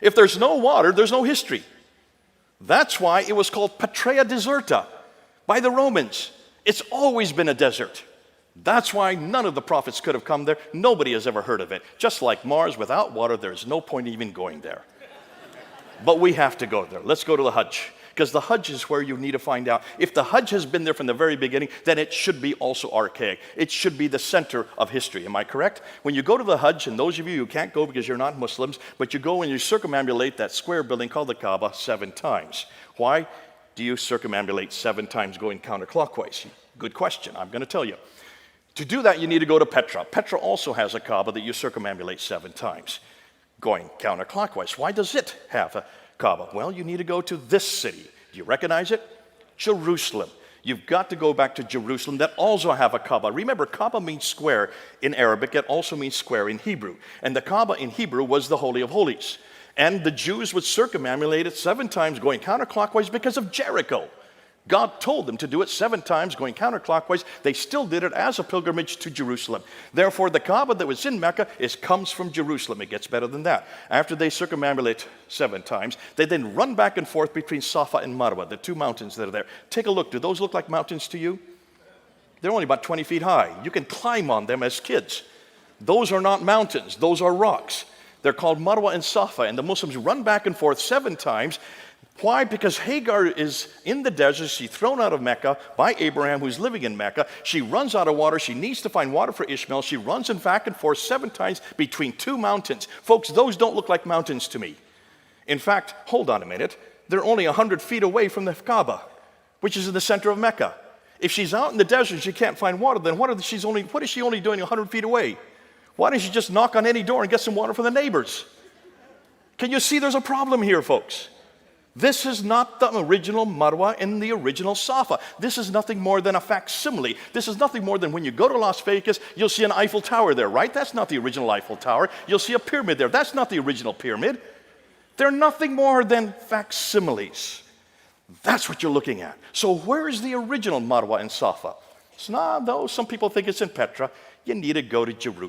If there's no water, there's no history. That's why it was called Patria Deserta by the Romans. It's always been a desert. That's why none of the prophets could have come there. Nobody has ever heard of it. Just like Mars, without water, there's no point even going there. But we have to go there. Let's go to the Hajj. Because the Hajj is where you need to find out. If the Hajj has been there from the very beginning, then it should be also archaic. It should be the center of history. Am I correct? When you go to the Hajj, and those of you who can't go because you're not Muslims, but you go and you circumambulate that square building called the Kaaba 7 times. Why do you circumambulate 7 times going counterclockwise? Good question. I'm going to tell you. To do that, you need to go to Petra. Petra also has a Kaaba that you circumambulate 7 times going counterclockwise. Why does it have a Kaaba? Well, you need to go to this city. Do you recognize it? Jerusalem. You've got to go back to Jerusalem that also have a Kaaba. Remember, Kaaba means square in Arabic. It also means square in Hebrew. And the Kaaba in Hebrew was the Holy of Holies. And the Jews would circumambulate it 7 times going counterclockwise because of Jericho. God told them to do it 7 times going counterclockwise. They still did it as a pilgrimage to Jerusalem. Therefore, the Kaaba that was in Mecca comes from Jerusalem. It gets better than that. After they circumambulate 7 times, they then run back and forth between Safa and Marwa, the 2 mountains that are there. Take a look. Do those look like mountains to you? They're only about 20 feet high. You can climb on them as kids. Those are not mountains. Those are rocks. They're called Marwa and Safa, and the Muslims run back and forth 7 times. Why? Because Hagar is in the desert. She's thrown out of Mecca by Abraham, who's living in Mecca. She runs out of water. She needs to find water for Ishmael. She runs back and forth 7 times between 2 mountains. Folks, those don't look like mountains to me. In fact, hold on a minute. They're only 100 feet away from the Kaaba, which is in the center of Mecca. If she's out in the desert and she can't find water, then what is she only doing 100 feet away? Why don't she just knock on any door and get some water from the neighbors? Can you see there's a problem here, folks? This is not the original Marwa and the original Safa. This is nothing more than a facsimile. This is nothing more than when you go to Las Vegas, you'll see an Eiffel Tower there, right? That's not the original Eiffel Tower. You'll see a pyramid there. That's not the original pyramid. They're nothing more than facsimiles. That's what you're looking at. So where is the original Marwa and Safa? It's not, though. Some people think it's in Petra. You need to go to Jerusalem.